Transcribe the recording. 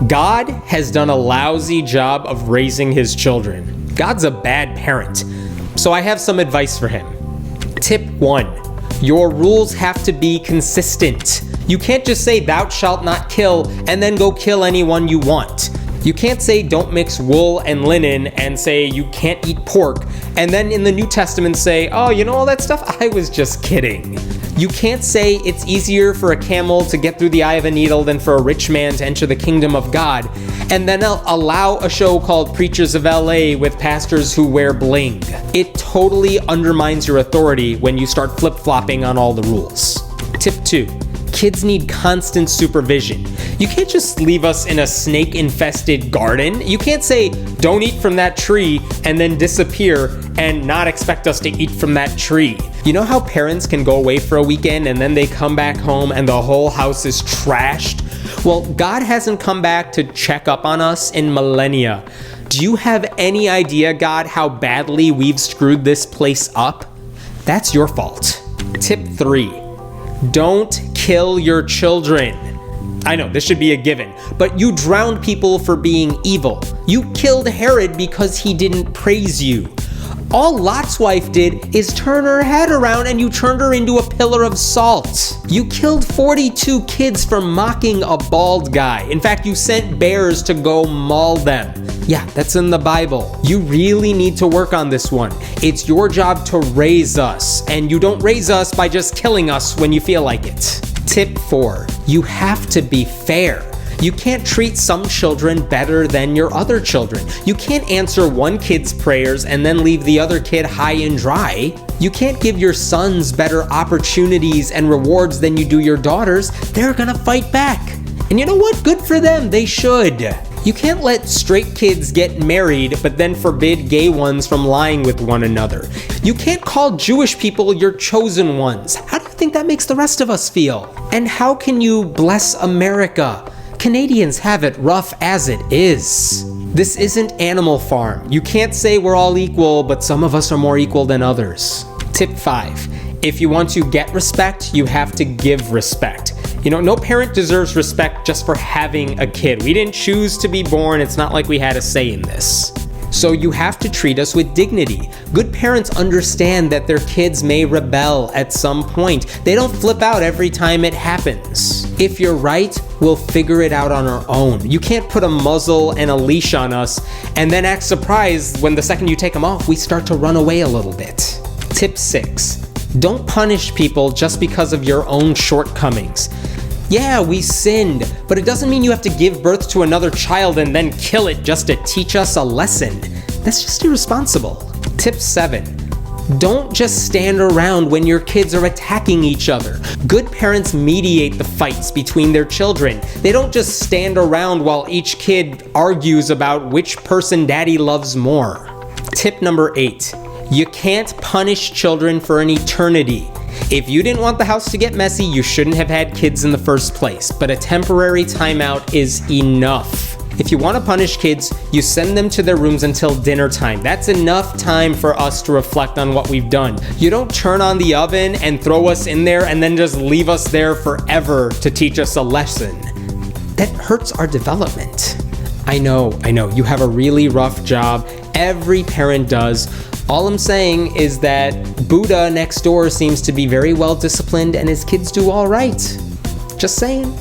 God has done a lousy job of raising his children. God's a bad parent. So I have some advice for him. Tip 1. Your rules have to be consistent. You can't just say thou shalt not kill and then go kill anyone you want. You can't say don't mix wool and linen and say you can't eat pork and then in the New Testament say, oh, you know all that stuff? I was just kidding. You can't say it's easier for a camel to get through the eye of a needle than for a rich man to enter the kingdom of God, and then allow a show called Preachers of LA with pastors who wear bling. It totally undermines your authority when you start flip-flopping on all the rules. Tip 2. Kids need constant supervision. You can't just leave us in a snake-infested garden. You can't say, don't eat from that tree, and then disappear and not expect us to eat from that tree. You know how parents can go away for a weekend and then they come back home and the whole house is trashed? Well, God hasn't come back to check up on us in millennia. Do you have any idea, God, how badly we've screwed this place up? That's your fault. Tip 3. Don't kill your children. I know, this should be a given, but you drowned people for being evil. You killed Herod because he didn't praise you. All Lot's wife did is turn her head around and you turned her into a pillar of salt. You killed 42 kids for mocking a bald guy. In fact, you sent bears to go maul them. Yeah, that's in the Bible. You really need to work on this one. It's your job to raise us, and you don't raise us by just killing us when you feel like it. Tip 4. You have to be fair. You can't treat some children better than your other children. You can't answer one kid's prayers and then leave the other kid high and dry. You can't give your sons better opportunities and rewards than you do your daughters. They're gonna fight back. And you know what? Good for them. They should. You can't let straight kids get married but then forbid gay ones from lying with one another. You can't call Jewish people your chosen ones. How do you think that makes the rest of us feel? And how can you bless America? Canadians have it rough as it is. This isn't Animal Farm. You can't say we're all equal, but some of us are more equal than others. Tip 5. If you want to get respect, you have to give respect. You know, no parent deserves respect just for having a kid. We didn't choose to be born. It's not like we had a say in this. So you have to treat us with dignity. Good parents understand that their kids may rebel at some point. They don't flip out every time it happens. If you're right, we'll figure it out on our own. You can't put a muzzle and a leash on us and then act surprised when the second you take them off, we start to run away a little bit. Tip 6. Don't punish people just because of your own shortcomings. Yeah, we sinned, but it doesn't mean you have to give birth to another child and then kill it just to teach us a lesson. That's just irresponsible. Tip 7. Don't just stand around when your kids are attacking each other. Good parents mediate the fights between their children. They don't just stand around while each kid argues about which person daddy loves more. Tip number 8. You can't punish children for an eternity. If you didn't want the house to get messy, you shouldn't have had kids in the first place, but a temporary timeout is enough. If you want to punish kids, you send them to their rooms until dinner time. That's enough time for us to reflect on what we've done. You don't turn on the oven and throw us in there and then just leave us there forever to teach us a lesson. That hurts our development. I know, you have a really rough job. Every parent does. All I'm saying is that Buddha next door seems to be very well disciplined and his kids do all right. Just saying.